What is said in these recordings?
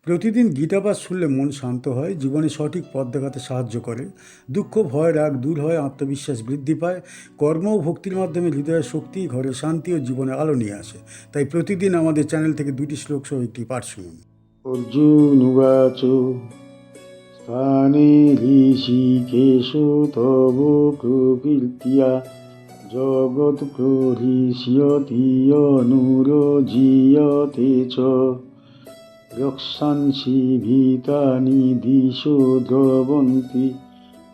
প্রতিদিন গীতাপাঠ শুনলে মন শান্ত হয়, জীবনে সঠিক পথ দেখাতে সাহায্য করে। দুঃখ, ভয়, রাগ দূর হয়, আত্মবিশ্বাস বৃদ্ধি পায়। কর্ম ও ভক্তির মাধ্যমে হৃদয়ের শক্তি, ঘরে শান্তি ও জীবনে আলো নিয়ে আসে। তাই প্রতিদিন আমাদের চ্যানেল থেকে 2টি শ্লোক সহ একটি পাঠ শুনুন। অর্জুন উবাচ স্থানে ঋষিকেশ তব প্রকৃতিয়া জগৎ প্রহৃষ্যতি অনুরজীয়তে চ রক্ষাংসি ভীতানি দিশো দ্রবন্তি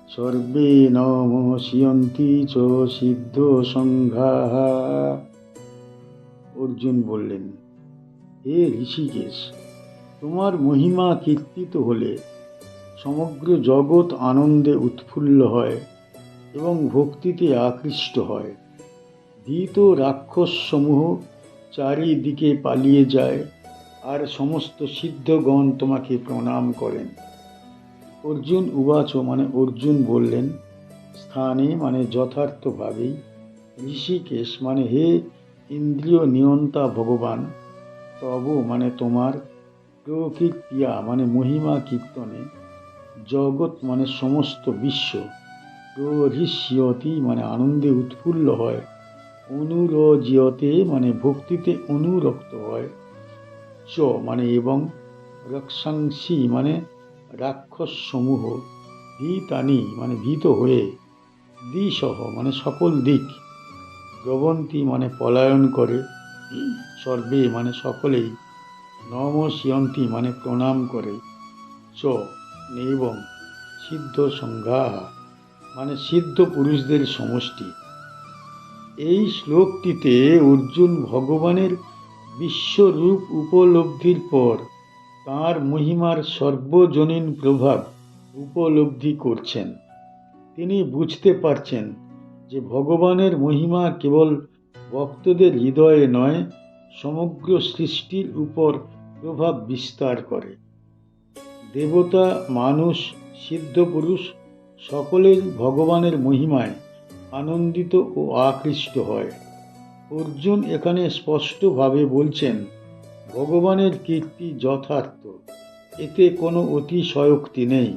সর্বে নমস্যন্তি চ সিদ্ধ সংঘাঃ। অর্জুন বললেন, হে ঋষিকেশ, তোমার মহিমা কীর্তিত হলে সমগ্র জগৎ আনন্দে উৎফুল্ল হয় এবং ভক্তিতে আকৃষ্ট হয়। ভীত রাক্ষসসমূহ চারিদিকে পালিয়ে যায় আর সমস্ত সিদ্ধগণ তোমাকে প্রণাম করেন। অর্জুন উবাচ মানে অর্জুন বললেন, স্থানে মানে যথার্থভাবেই, ঋষিকেশ মানে হে ইন্দ্রিয় নিয়ন্তা ভগবান, তব মানে তোমার, প্রকীর্তিয়া মানে মহিমা কীর্তনে, জগৎ মানে সমস্ত বিশ্ব, প্রহৃষ্যতি মানে আনন্দে উৎফুল্ল হয়, অনুরজীয়তে মানে ভক্তিতে অনুরক্ত হয়, চ মানে এবং, রক্ষাংসি মানে রাক্ষস সমূহ, ভীতানি মানে ভীত হয়ে, দিসহ মানে সকল দিক, দ্রবন্তি মানে পলায়ন করে, সর্বে মানে সকলেই, নমস্যন্তি মানে প্রণাম করে, চ এবং সিদ্ধ সংজ্ঞা মানে সিদ্ধ পুরুষদের সমষ্টি। এই শ্লোকটিতে অর্জুন ভগবানের বিশ্বরূপ উপলব্ধির পর তাঁর মহিমার সর্বজনীন প্রভাব উপলব্ধি করছেন। তিনি বুঝতে পারছেন যে ভগবানের মহিমা কেবল ভক্তদের হৃদয়ে নয়, সমগ্র সৃষ্টির উপর প্রভাব বিস্তার করে। দেবতা, মানুষ, সিদ্ধ পুরুষ সকলেই ভগবানের মহিমায় আনন্দিত ও আকৃষ্ট হয়। অর্জুন এখানে স্পষ্টভাবে বলছেন, ভগবানের কীর্তি যথার্থ, এতে কোনো অতিশয়োক্তি নেই।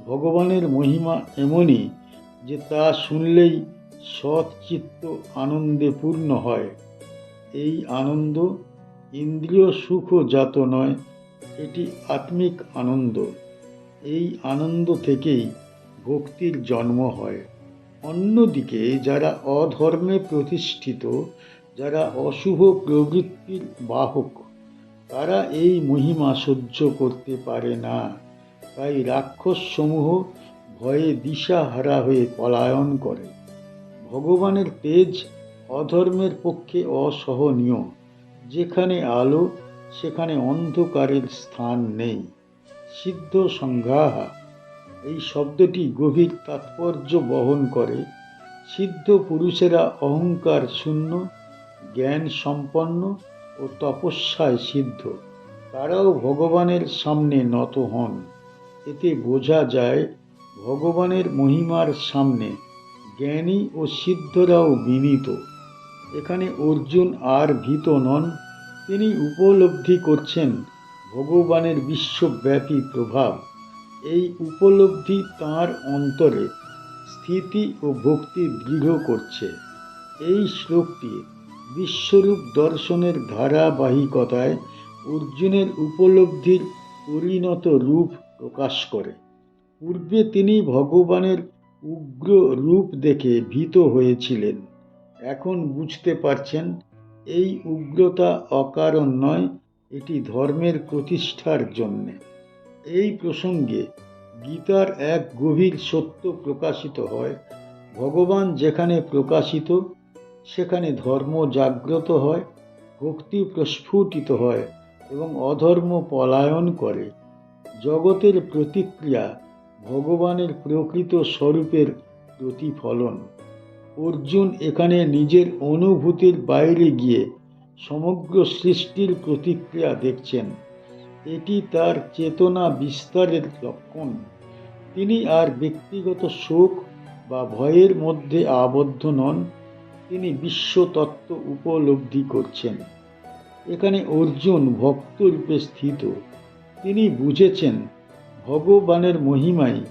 ভগবানের মহিমা এমনই যে তা শুনলেই সৎচিত্ত আনন্দে পূর্ণ হয়। এই আনন্দ ইন্দ্রিয় সুখজাত নয়, এটি আত্মিক আনন্দ। এই আনন্দ থেকেই ভক্তির জন্ম হয়। অন্যদিকে যারা অধর্মে প্রতিষ্ঠিত, যারা অশুভ প্রবৃত্তির বাহক, তারা এই মহিমা সহ্য করতে পারে না। তাই রাক্ষসসমূহ ভয়ে দিশাহারা হয়ে পলায়ন করে। ভগবানের তেজ অধর্মের পক্ষে অসহনীয়। যেখানে আলো, সেখানে অন্ধকারের স্থান নেই। সিদ্ধ সংজ্ঞাঃ এই শব্দটি গভীর তাৎপর্য বহন করে। সিদ্ধ পুরুষেরা অহংকার শূন্য, জ্ঞান সম্পন্ন ও তপস্যায় সিদ্ধ। তারাও ভগবানের সামনে নত হন। এতে বোঝা যায় ভগবানের মহিমার সামনে জ্ঞানী ও সিদ্ধরাও বিনীত। এখানে অর্জুন আর ভীত নন, তিনি উপলব্ধি করছেন ভগবানের বিশ্বব্যাপী প্রভাব। এই উপলব্ধি তাঁর অন্তরে স্থিতি ও ভক্তি দৃঢ় করছে। এই শ্লোকটি বিশ্বরূপ দর্শনের ধারাবাহিকতায় অর্জুনের উপলব্ধির পরিণত রূপ প্রকাশ করে। পূর্বে তিনি ভগবানের উগ্র রূপ দেখে ভীত হয়েছিলেন। এখন বুঝতে পারছেন এই উগ্রতা অকারণ নয়, এটি ধর্মের প্রতিষ্ঠার জন্যে। এই প্রসঙ্গে গীতার এক গভীর সত্য প্রকাশিত হয়, ভগবান যেখানে প্রকাশিত সেখানে ধর্ম জাগ্রত হয়, ভক্তি প্রস্ফুটিত হয় এবং অধর্ম পলায়ন করে। জগতের প্রতিক্রিয়া ভগবানের প্রকৃত স্বরূপের প্রতিফলন। অর্জুন এখানে নিজের অনুভূতির বাইরে গিয়ে সমগ্র সৃষ্টির প্রতিক্রিয়া দেখছেন। এটি তার চেতনা বিস্তারের লক্ষণ। তিনি আর ব্যক্তিগত শোক বা ভয়ের মধ্যে আবদ্ধ নন, তিনি বিশ্বতত্ত্ব উপলব্ধি করছেন। এখানে অর্জুন ভক্তরূপে স্থিত, তিনি বুঝেছেন ভগবানের মহিমাই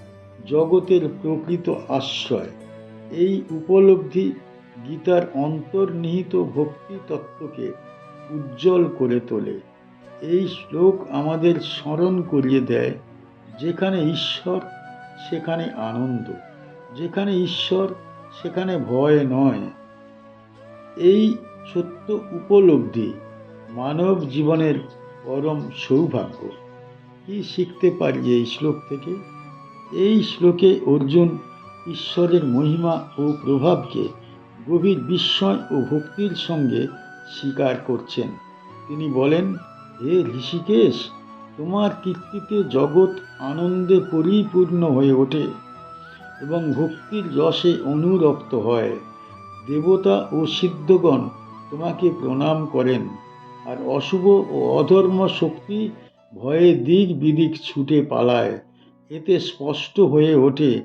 জগতের প্রকৃত আশ্রয়। এই উপলব্ধি গীতার অন্তর্নিহিত ভক্তি তত্ত্বকে উজ্জ্বল করে তোলে। এই শ্লোক আমাদের স্মরণ করিয়ে দেয়, যেখানে ঈশ্বর সেখানে আনন্দ, যেখানে ঈশ্বর সেখানে ভয় নয়। এই সত্য উপলব্ধি মানব জীবনের পরম সৌভাগ্য। কি শিখতে পারি এই শ্লোক থেকে? এই শ্লোকে অর্জুন ঈশ্বরের মহিমা ও প্রভাবকে গভীর বিস্ময় ও ভক্তির সঙ্গে স্বীকার করছেন। তিনি বলেন, হে ঋষিকেশ, তোমার কীর্তিতে জগৎ আনন্দে পরিপূর্ণ হয়ে ওঠে এবং ভক্তির রসে অনুরক্ত হয়। দেবতা ও সিদ্ধগণ তোমাকে প্রণাম করেন, আর অশুভ ও অধর্ম শক্তি ভয়ে দিক বিদিক ছুটে পালায়। এতে স্পষ্ট হয়ে ওঠে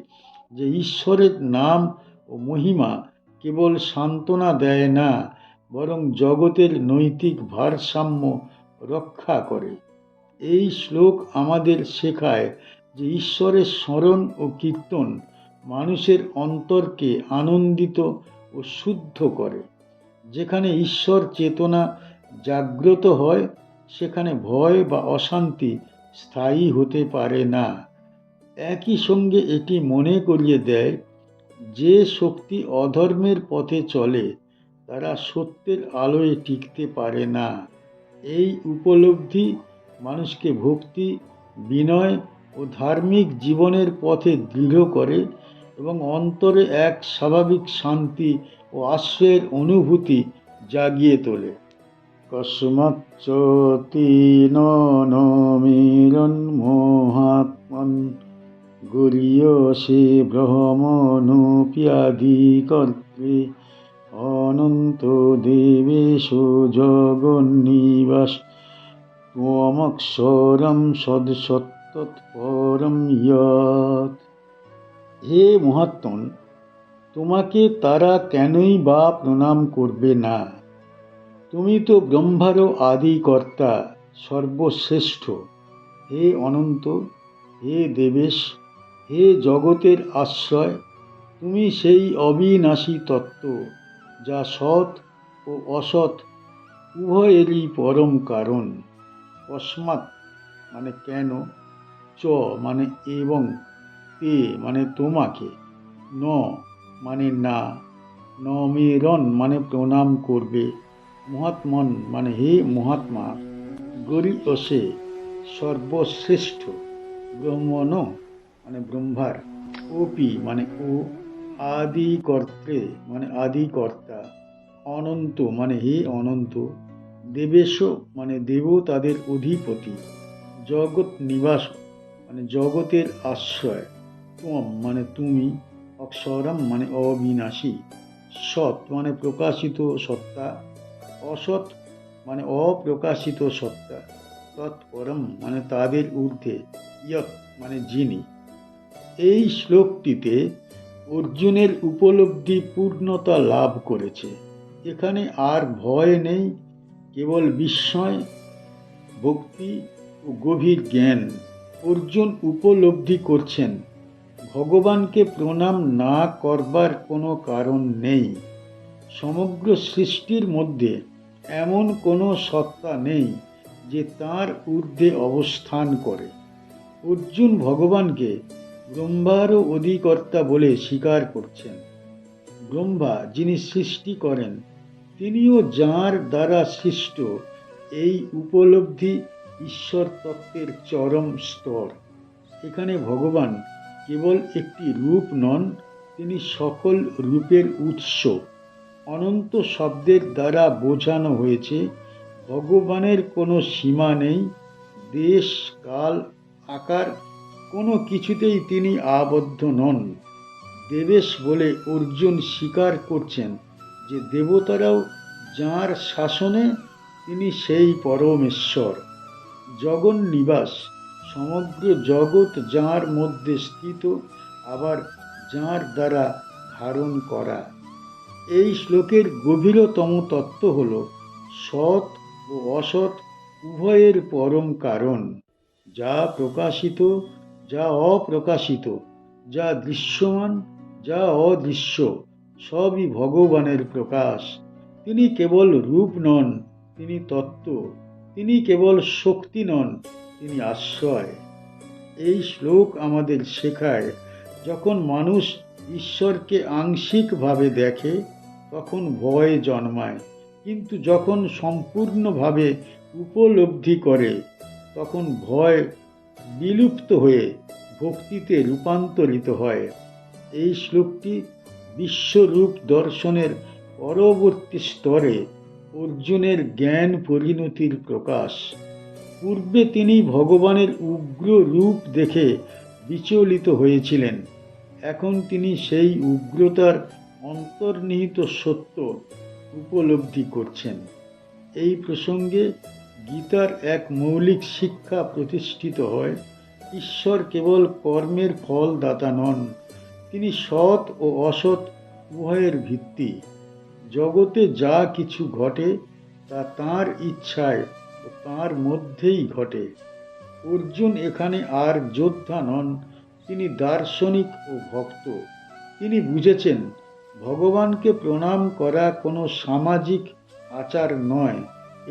যে ঈশ্বরের নাম ও মহিমা কেবল সান্ত্বনা দেয় না, বরং জগতের নৈতিক ভারসাম্য রক্ষা করে। এই শ্লোক আমাদের শেখায় যে ঈশ্বরের স্মরণ ও কীর্তন মানুষের অন্তরকে আনন্দিত ও শুদ্ধ করে। যেখানে ঈশ্বর চেতনা জাগ্রত হয়, সেখানে ভয় বা অশান্তি স্থায়ী হতে পারে না। একই সঙ্গে এটি মনে করিয়ে দেয়, যে শক্তি অধর্মের পথে চলে তারা সত্যের আলোয় টিকতে পারে না। এই উপলব্ধি মানুষকে ভক্তি, বিনয় ও ধার্মিক জীবনের পথে দৃঢ় করে এবং অন্তরে এক স্বাভাবিক শান্তি ও আশ্রয়ের অনুভূতি জাগিয়ে তোলে। কস্মাচ্চতীন নমিরন্মোহাত্মন গরীয়সে ব্রহ্মণোপ্যাধিকর্ত্রে অনন্ত দেবেশো জগন্নিবাস ত্বমক্ষরম সদসত্তৎপরম ইয়ৎ। হে মহাত্মন, তোমাকে তারা কেনই বা প্রণাম করবে না? তুমি তো ব্রহ্মারও আদি কর্তা, সর্বশ্রেষ্ঠ। হে অনন্ত, হে দেবেশ, হে জগতের আশ্রয়, তুমি সেই অবিনাশী তত্ত্ব যা সৎ ও অসৎ উভয়েরই পরম কারণ। কস্মাৎ মানে কেন, চ মানে এবং, তে মানে তোমাকে, ন মানে না, নমেরন মানে প্রণাম করবে, মহাত্মন মানে হে মহাত্মা, গরীয়সে সর্বশ্রেষ্ঠ, ব্রহ্মণ মানে ব্রহ্মার, ওপি মানে ও, আদি কর্ত্রে মানে আদি কর্তা, অনন্ত মানে হে অনন্ত, দেবেশ মানে দেবতাদের অধিপতি, জগৎ নিবাস মানে জগতের আশ্রয়, ত্বম মানে তুমি, অক্ষরম মানে অবিনাশী, সৎ মানে প্রকাশিত সত্তা, অসৎ মানে অপ্রকাশিত সত্তা, তৎপরম মানে তাদের ঊর্ধ্বে, ইয়ৎ মানে যিনি। এই শ্লোকটিতে অর্জুনের উপলব্ধি পূর্ণতা লাভ করেছে। এখানে আর ভয় নেই, কেবল বিস্ময়, ভক্তি ও গভীর জ্ঞান। অর্জুন উপলব্ধি করছেন ভগবানকে প্রণাম না করবার কোনো কারণ নেই। সমগ্র সৃষ্টির মধ্যে এমন কোনো সত্তা নেই যে তাঁর ঊর্ধ্বে অবস্থান করে। অর্জুন ভগবানকে ব্রহ্মারও অধিকর্তা বলে স্বীকার করছেন। ব্রহ্মা যিনি সৃষ্টি করেন, তিনিও যাঁর দ্বারা সৃষ্ট। এই উপলব্ধি ঈশ্বর তত্ত্বের চরম স্তর। এখানে ভগবান কেবল একটি রূপ নন, তিনি সকল রূপের উৎস। অনন্ত শব্দের দ্বারা বোঝানো হয়েছে ভগবানের কোনো সীমা নেই, দেশ, কাল, আকার কোনো কিছুতেই তিনি আবদ্ধ নন। দেবেশ বলে অর্জুন স্বীকার করছেন যে দেবতারাও যাঁর শাসনে, তিনি সেই পরমেশ্বর। জগন্নিবাস সমগ্র জগৎ যাঁর মধ্যে স্থিত, আবার যাঁর দ্বারা ধারণ করা। এই শ্লোকের গভীরতম তত্ত্ব হল সৎ ও অসৎ উভয়ের পরম কারণ। যা প্রকাশিত, যা অপ্রকাশিত, যা দৃশ্যমান, যা অদৃশ্য, সবই ভগবানের প্রকাশ। তিনি কেবল রূপ নন, তিনি তত্ত্ব। তিনি কেবল শক্তি নন, তিনি আশ্রয়। এই শ্লোক আমাদের শেখায়, যখন মানুষ ঈশ্বরকে আংশিকভাবে দেখে তখন ভয় জন্মায়, কিন্তু যখন সম্পূর্ণভাবে উপলব্ধি করে তখন ভয় বিলুপ্ত হয়ে ভক্তিতে রূপান্তরিত হয়। এই শ্লোকটি বিশ্বরূপ দর্শনের পরবর্তী স্তরে অর্জুনের জ্ঞান পরিণতির প্রকাশ। পূর্বে তিনি ভগবানের উগ্র রূপ দেখে বিচলিত হয়েছিলেন, এখন তিনি সেই উগ্রতার অন্তর্নিহিত সত্য উপলব্ধি করছেন। এই প্রসঙ্গে গীতার এক মৌলিক শিক্ষা প্রতিষ্ঠিত হয়, ঈশ্বর কেবল কর্মের ফলদাতা নন, তিনি সৎ ও অসৎ উভয়ের ভিত্তি। জগতে যা কিছু ঘটে তা তাঁর ইচ্ছায় ও তাঁর মধ্যেই ঘটে। অর্জুন এখানে আর যোদ্ধা নন, তিনি দার্শনিক ও ভক্ত। তিনি বুঝেছেন ভগবানকে প্রণাম করা কোনো সামাজিক আচার নয়,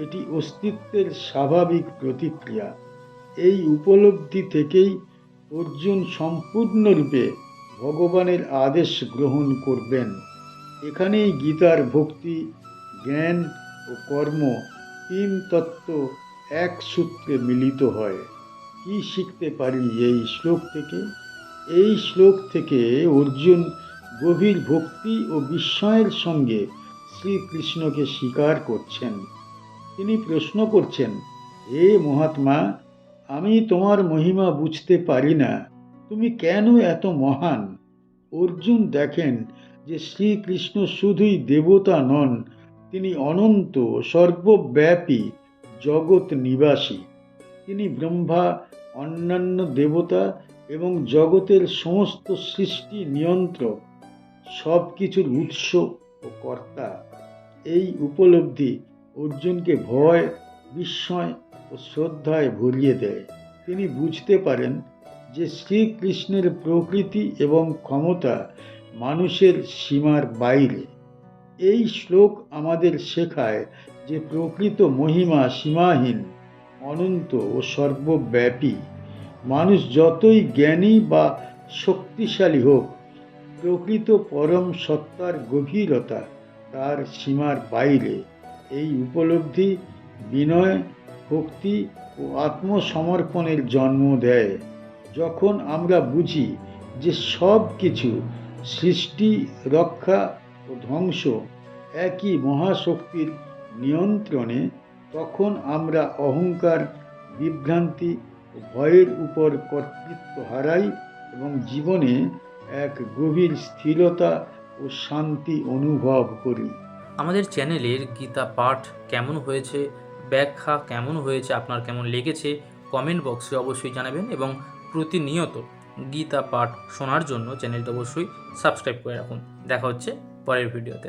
এটি অস্তিত্বের স্বাভাবিক প্রতিক্রিয়া। এই উপলব্ধি থেকেই অর্জুন সম্পূর্ণরূপে ভগবানের আদেশ গ্রহণ করবেন। এখানেই গীতার ভক্তি, জ্ঞান ও কর্ম তিন তত্ত্ব এক সূত্রে মিলিত হয়। কি শিখতে পারি এই শ্লোক থেকে? এই শ্লোক থেকে অর্জুন গভীর ভক্তি ও বিস্ময়ের সঙ্গে শ্রীকৃষ্ণকে স্বীকার করছেন। তিনি প্রশ্ন করছেন, হে মহাত্মা, আমি তোমার মহিমা বুঝতে পারি না, তুমি কেন এত মহান? অর্জুন দেখেন যে শ্রীকৃষ্ণ শুধুই দেবতা নন, তিনি অনন্ত, সর্বব্যাপী, জগৎ নিবাসী। তিনি ব্রহ্মা, অন্যান্য দেবতা এবং জগতের সমস্ত সৃষ্টি নিয়ন্ত্রক, সব কিছুর উৎস ও কর্তা। এই উপলব্ধি অর্জুনকে ভয়, বিস্ময় ও শ্রদ্ধায় ভরিয়ে দেয়। তিনি বুঝতে পারেন যে শ্রীকৃষ্ণের প্রকৃতি এবং ক্ষমতা মানুষের সীমার বাইরে। এই শ্লোক আমাদের শেখায় যে প্রকৃত মহিমা সীমাহীন, অনন্ত ও সর্বব্যাপী। মানুষ যতই জ্ঞানী বা শক্তিশালী হোক, প্রকৃত পরম সত্তার গভীরতা তার সীমার বাইরে। এই উপলব্ধি বিনয়, ভক্তি ও আত্মসমর্পণের জন্ম দেয়। যখন আমরা বুঝি যে সব কিছু, সৃষ্টি, রক্ষা ও ধ্বংস একই মহাশক্তির নিয়ন্ত্রণে, তখন আমরা অহংকার, বিভ্রান্তি ও ভয়ের উপর কর্তৃত্ব হারাই এবং জীবনে এক গভীর স্থিরতা ও শান্তি অনুভব করি। আমাদের চ্যানেলের গীতা পাঠ কেমন হয়েছে, ব্যাখ্যা কেমন হয়েছে, আপনার কেমন লেগেছে কমেন্ট বক্সে অবশ্যই জানাবেন, এবং প্রতিনিয়ত গীতা পাঠ শোনার জন্য চ্যানেলটা অবশ্যই সাবস্ক্রাইব করে রাখুন। দেখা হচ্ছে পরের ভিডিওতে।